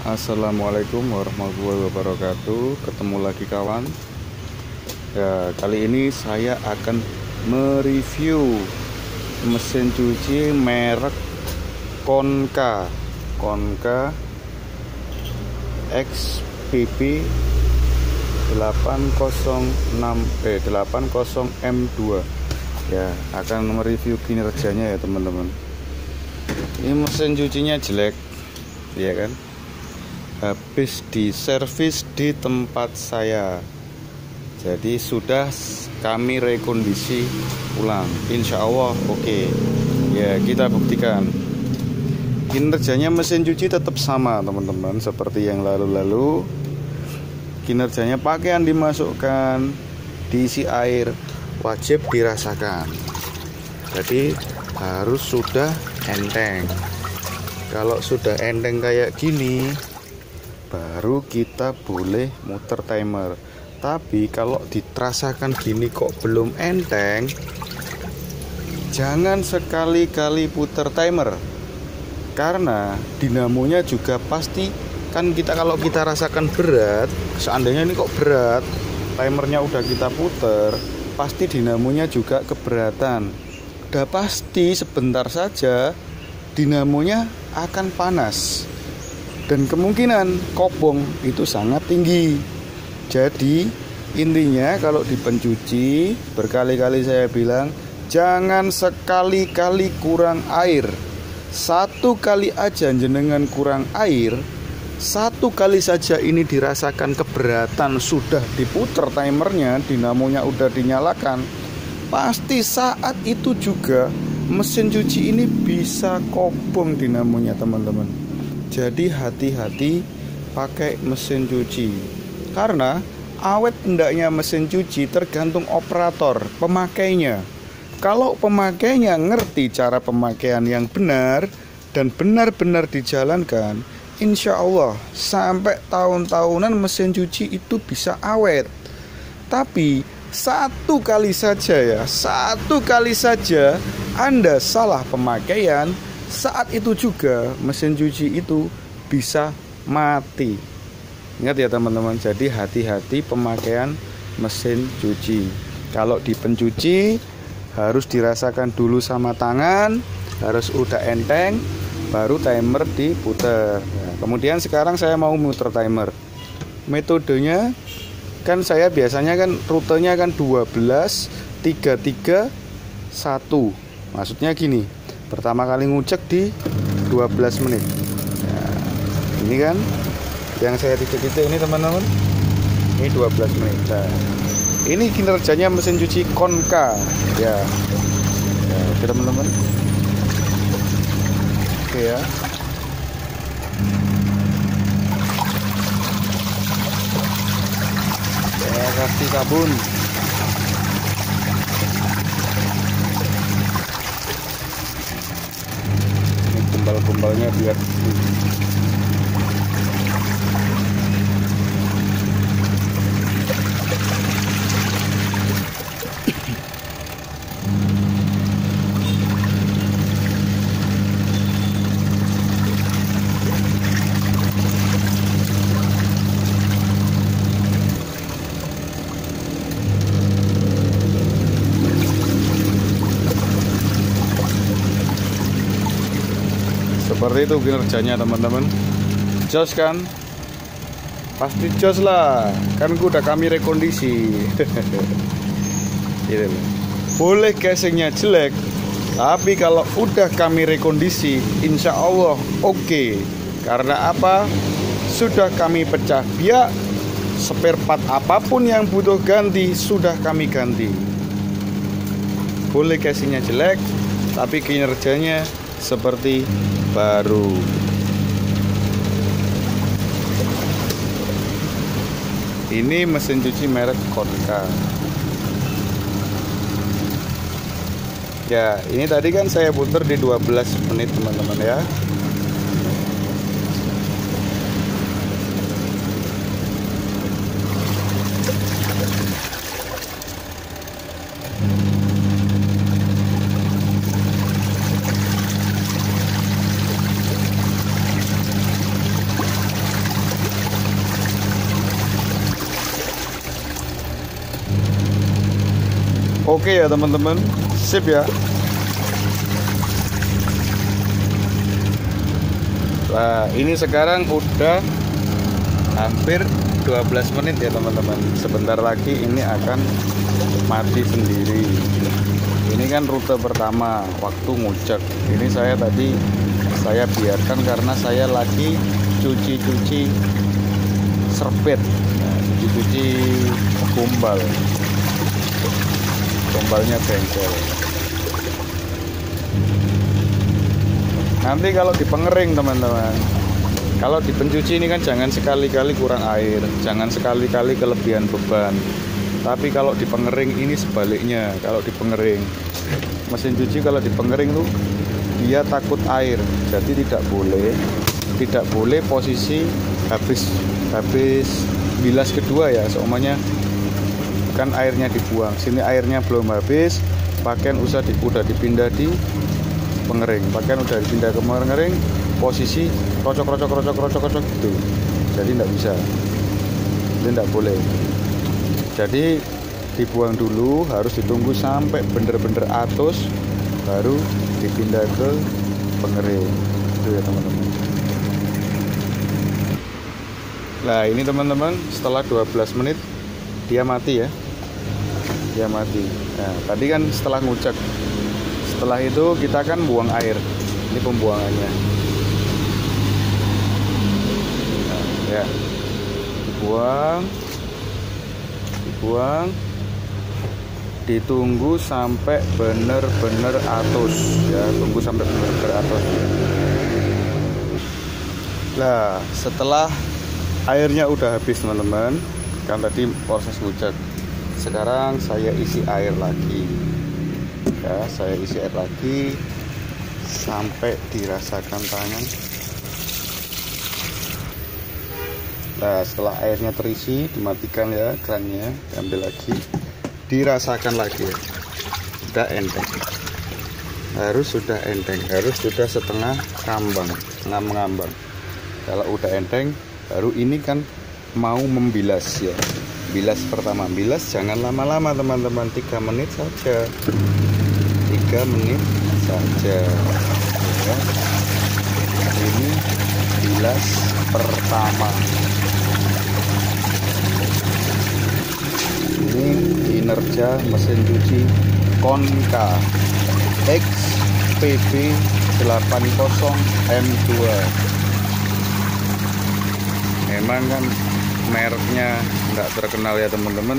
Assalamualaikum warahmatullahi wabarakatuh. Ketemu lagi kawan. Ya, kali ini saya akan mereview mesin cuci merek Konka XPP 80M2. Ya, akan mereview kinerjanya ya teman-teman. Ini mesin cucinya jelek, ya kan? Habis diservis di tempat saya, jadi sudah kami rekondisi ulang. Insya Allah oke. Ya, kita buktikan kinerjanya. Mesin cuci tetap sama teman-teman, seperti yang lalu-lalu. Kinerjanya pakaian dimasukkan, diisi air, wajib dirasakan. Jadi harus sudah enteng. Kalau sudah enteng kayak gini, baru kita boleh muter timer. Tapi kalau dirasakan gini kok belum enteng, jangan sekali-kali puter timer, karena dinamonya juga pasti kan kalau kita rasakan berat, seandainya ini kok berat, timernya udah kita puter, pasti dinamonya juga keberatan. Udah pasti sebentar saja dinamonya akan panas, dan kemungkinan kopong itu sangat tinggi. Jadi intinya kalau di pencuci, berkali-kali saya bilang, jangan sekali-kali kurang air. Satu kali aja jenengan kurang air, satu kali saja ini dirasakan keberatan, sudah diputer timernya, dinamonya udah dinyalakan, pasti saat itu juga mesin cuci ini bisa kopong dinamonya teman-teman. Jadi hati-hati pakai mesin cuci, karena awet hendaknya mesin cuci tergantung operator pemakainya. Kalau pemakainya ngerti cara pemakaian yang benar dan benar-benar dijalankan, insya Allah sampai tahun-tahunan mesin cuci itu bisa awet. Tapi satu kali saja Anda salah pemakaian, saat itu juga mesin cuci itu bisa mati. Ingat ya teman-teman, jadi hati-hati pemakaian mesin cuci. Kalau di pencuci harus dirasakan dulu sama tangan, harus udah enteng, baru timer diputer. Nah, kemudian sekarang saya mau muter timer. Metodenya kan saya biasanya kan rutenya kan 12 3 3 1. Maksudnya gini, pertama kali ngucek di 12 menit. Nah, ini kan yang saya titik-titik ini teman-teman, ini 12 menit. Nah, ini kinerjanya mesin cuci Konka ya. Ya, oke teman-teman. Oke ya. Saya kasih sabun. Gumbal-gumbalnya biar seperti itu kinerjanya teman-teman. Jos kan? Pasti jos lah, kan udah kami rekondisi. Gitu. Boleh casingnya jelek, tapi kalau udah kami rekondisi, insya Allah oke. Karena apa? Sudah kami pecah biak, spare part apapun yang butuh ganti sudah kami ganti. Boleh casingnya jelek, tapi kinerjanya seperti baru. Ini mesin cuci merek Konka. Ya, ini tadi kan saya putar di 12 menit teman-teman ya. Oke ya teman-teman, sip ya. Nah ini sekarang udah hampir 12 menit ya teman-teman. Sebentar lagi ini akan mati sendiri. Ini kan rute pertama waktu ngucek. Ini saya biarkan karena saya lagi cuci-cuci serpet, cuci-cuci gombalnya bengkel. Nanti kalau di pengering teman-teman, kalau di pencuci ini kan jangan sekali-kali kurang air, jangan sekali-kali kelebihan beban. Tapi kalau di pengering ini sebaliknya. Kalau di pengering, mesin cuci kalau di pengering tuh dia takut air, jadi tidak boleh posisi habis bilas kedua ya. Seumanya kan airnya dibuang, sini airnya belum habis, pakaian udah dipindah di pengering, pakaian udah dipindah ke pengering, posisi krocok gitu, jadi tidak bisa, jadi tidak boleh. Jadi dibuang dulu, harus ditunggu sampai bener-bener atus, baru dipindah ke pengering. Itu ya teman-teman. Nah ini teman-teman, setelah 12 menit dia mati ya, dia mati. Nah tadi kan setelah ngucek, setelah itu kita kan buang air. Ini pembuangannya. Nah, ya, dibuang, ditunggu sampai bener-bener atus ya, tunggu sampai bener-bener atus. Nah setelah airnya udah habis teman-teman, kan tadi proses ngucek, sekarang saya isi air lagi ya, saya isi air lagi sampai dirasakan tangan. Nah setelah airnya terisi, dimatikan ya kerannya, diambil lagi, dirasakan lagi ya. Sudah enteng, harus sudah enteng, harus sudah setengah mengambang. Kalau udah enteng, baru ini kan mau membilas ya. Bilas pertama, bilas jangan lama-lama teman-teman, 3 menit saja, 3 menit saja ya. Ini bilas pertama. Ini kinerja mesin cuci Konka XPB80M2. Memang kan mereknya nggak terkenal ya teman-teman,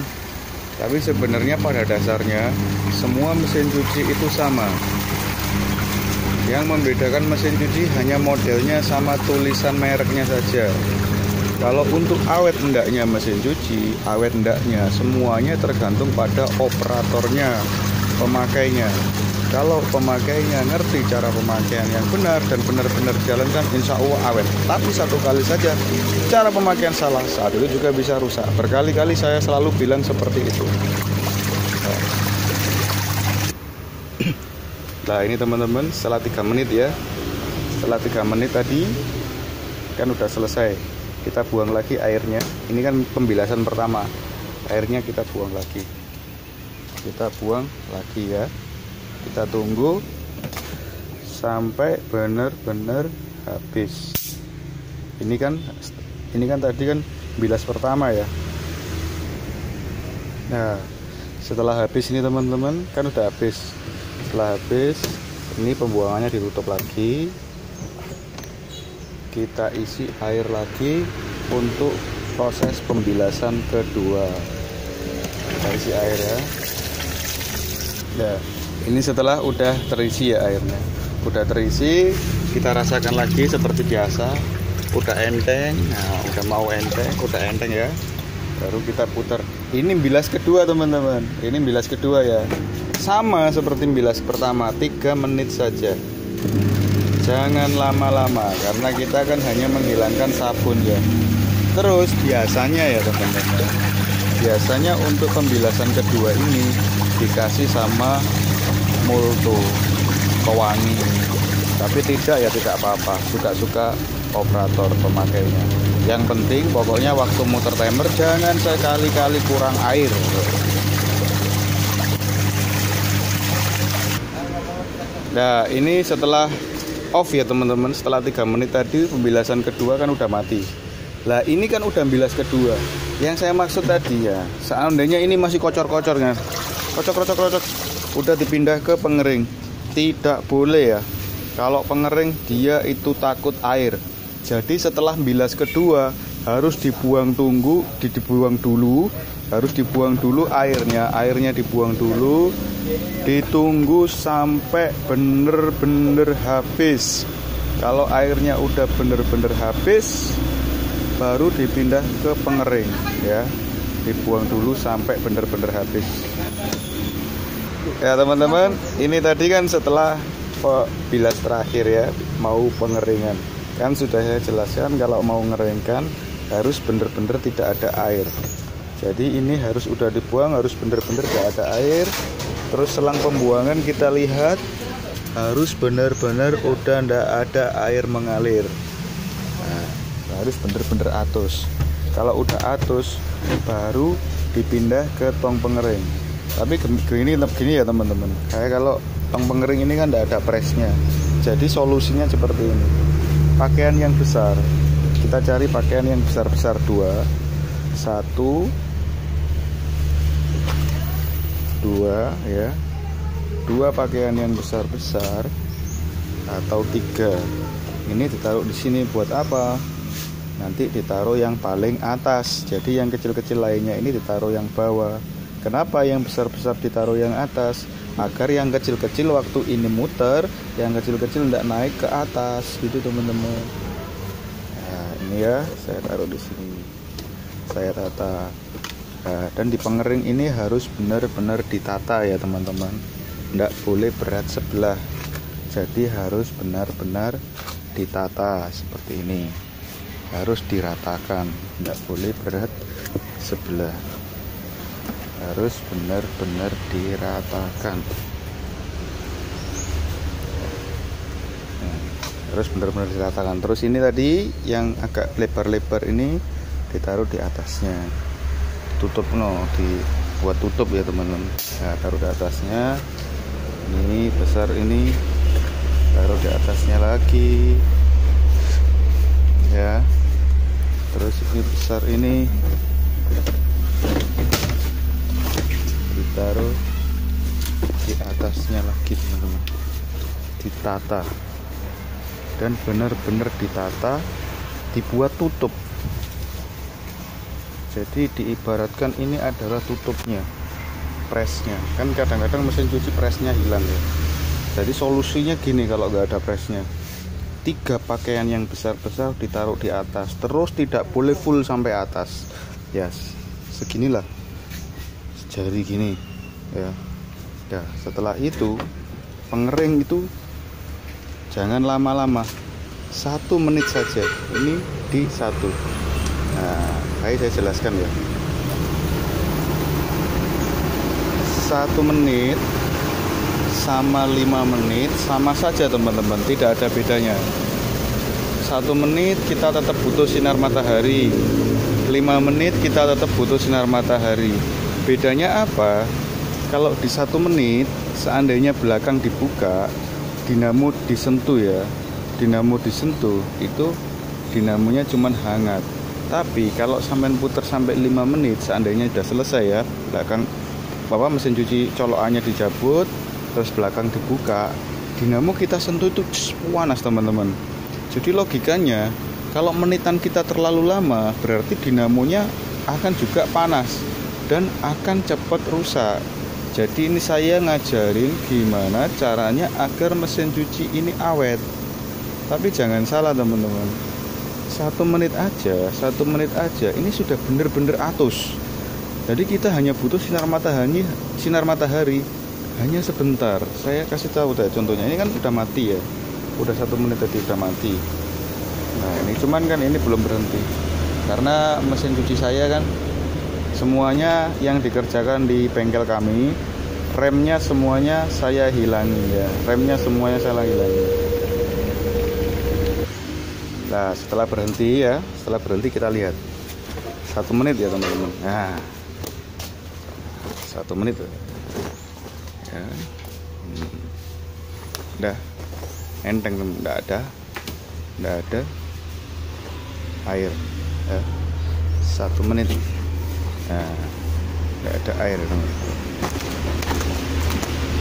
tapi sebenarnya pada dasarnya semua mesin cuci itu sama. Yang membedakan mesin cuci hanya modelnya sama tulisan mereknya saja. Kalau untuk awet endaknya mesin cuci, awet endaknya semuanya tergantung pada operatornya, pemakainya. Kalau pemakainya ngerti cara pemakaian yang benar dan benar-benar jalankan, insya Allah awet. Tapi satu kali saja cara pemakaian salah, saat itu juga bisa rusak. Berkali-kali saya selalu bilang seperti itu. Nah ini teman-teman, setelah 3 menit ya, setelah 3 menit tadi kan udah selesai, kita buang lagi airnya. Ini kan pembilasan pertama, airnya kita buang lagi, ya. Kita tunggu sampai benar-benar habis. Ini kan tadi kan bilas pertama ya. Nah setelah habis ini teman-teman, kan udah habis. Setelah habis ini pembuangannya ditutup lagi, kita isi air lagi untuk proses pembilasan kedua. Kita isi air ya. Nah ini setelah udah terisi ya airnya, udah terisi, kita rasakan lagi seperti biasa, udah enteng. Nah udah mau enteng, udah enteng ya, baru kita putar. Ini bilas kedua teman-teman, ini bilas kedua ya, sama seperti bilas pertama, 3 menit saja, jangan lama-lama karena kita kan hanya menghilangkan sabun ya. Terus biasanya ya teman-teman, biasanya untuk pembilasan kedua ini dikasih sama Multo pewangi, tapi tidak ya, tidak apa-apa, suka-suka operator pemakainya. Yang penting pokoknya waktu muter timer jangan sekali-kali kurang air. Nah ini setelah off ya teman-teman, setelah 3 menit tadi pembilasan kedua kan udah mati. Lah ini kan udah bilas kedua. Yang saya maksud tadi ya, seandainya ini masih kocor-kocor kan, kocok, udah dipindah ke pengering. Tidak boleh ya, kalau pengering dia itu takut air. Jadi setelah bilas kedua harus dibuang dulu airnya dibuang dulu, ditunggu sampai bener-bener habis. Kalau airnya udah bener-bener habis baru dipindah ke pengering ya, dibuang dulu sampai bener-bener habis ya teman-teman. Ini tadi kan setelah bilas terakhir ya, mau pengeringan kan sudah saya jelaskan kalau mau ngeringkan harus bener-bener tidak ada air. Jadi ini harus udah dibuang, harus bener-bener tidak ada air. Terus selang pembuangan kita lihat harus benar-benar udah ndak ada air mengalir. Nah, harus bener-bener atus. Kalau udah atus baru dipindah ke tong pengering. Tapi gini ya teman-teman, kayak kalau tong pengering ini kan ndak ada presnya. Jadi solusinya seperti ini. Pakaian yang besar, kita cari pakaian yang besar-besar 2 ya, 2 pakaian yang besar-besar atau 3. Ini ditaruh di sini buat apa? Nanti ditaruh yang paling atas. Jadi yang kecil-kecil lainnya ini ditaruh yang bawah. Kenapa yang besar-besar ditaruh yang atas? Agar yang kecil-kecil waktu ini muter, yang kecil-kecil tidak naik ke atas gitu teman-teman. Nah, ini ya saya taruh di sini, saya tata. Nah, dan di pengering ini harus benar-benar ditata ya teman-teman, tidak boleh berat sebelah. Jadi harus benar-benar ditata seperti ini, harus diratakan, tidak boleh berat sebelah, harus benar-benar diratakan. Harus benar-benar diratakan. Terus ini tadi yang agak lebar-lebar ini ditaruh di atasnya, tutup dibuat tutup ya teman-teman. Nah, taruh di atasnya. Ini besar ini taruh di atasnya lagi ya. Terus ini besar ini ditaruh di atasnya lagi teman-teman, ditata dan benar-benar ditata, dibuat tutup. Jadi diibaratkan ini adalah tutupnya, presnya. Kan kadang-kadang mesin cuci presnya hilang ya. Jadi solusinya gini kalau nggak ada presnya, 3 pakaian yang besar-besar ditaruh di atas, terus tidak boleh full sampai atas ya, seginilah jari gini ya. Ya setelah itu pengering itu jangan lama-lama, 1 menit saja. Ini di 1. Nah saya jelaskan ya, 1 menit sama 5 menit sama saja teman-teman, tidak ada bedanya. 1 menit kita tetap butuh sinar matahari, 5 menit kita tetap butuh sinar matahari. Bedanya apa? Kalau di 1 menit seandainya belakang dibuka, dinamo disentuh ya, dinamo disentuh itu dinamonya cuman hangat. Tapi kalau sampai puter sampai 5 menit seandainya sudah selesai ya, belakang mesin cuci colokannya dicabut, terus belakang dibuka, dinamo kita sentuh itu panas teman-teman. Jadi logikanya kalau menitan kita terlalu lama berarti dinamonya akan juga panas dan akan cepat rusak. Jadi ini saya ngajarin gimana caranya agar mesin cuci ini awet. Tapi jangan salah teman-teman, 1 menit aja ini sudah bener-bener atus. Jadi kita hanya butuh sinar matahari hanya sebentar. Saya kasih tahu deh contohnya, ini kan udah mati ya, udah 1 menit tadi udah mati. Nah ini cuman kan ini belum berhenti karena mesin cuci saya kan semuanya yang dikerjakan di bengkel kami, remnya semuanya saya hilangi ya, remnya semuanya saya hilangi. Nah setelah berhenti kita lihat 1 menit ya teman-teman. Nah 1 menit ya. Udah enteng teman, nggak ada air ya. 1 menit, nah nggak ada air teman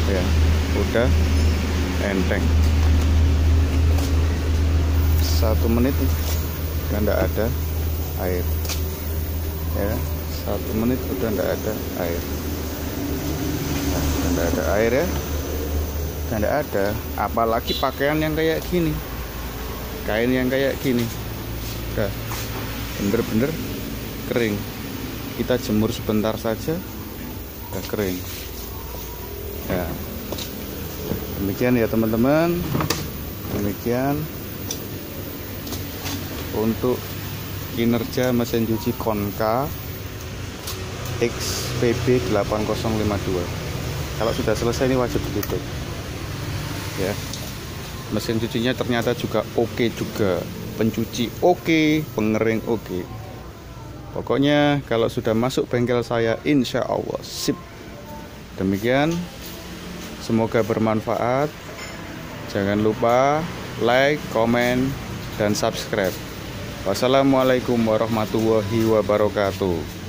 ya, udah enteng. 1 menit udah nggak ada air ya, 1 menit udah nggak ada air. Nah, udah nggak ada air ya, udah nggak ada. Apalagi pakaian yang kayak gini, kain yang kayak gini, udah bener-bener kering. Kita jemur sebentar saja udah kering ya. Demikian ya teman-teman, demikian untuk kinerja mesin cuci Konka XPB 8052. Kalau sudah selesai ini wajib ditutup ya. Mesin cucinya ternyata juga oke juga, pencuci oke, pengering oke. Pokoknya kalau sudah masuk bengkel saya insya Allah sip. Demikian, semoga bermanfaat. Jangan lupa like, komen, dan subscribe. Wassalamualaikum warahmatullahi wabarakatuh.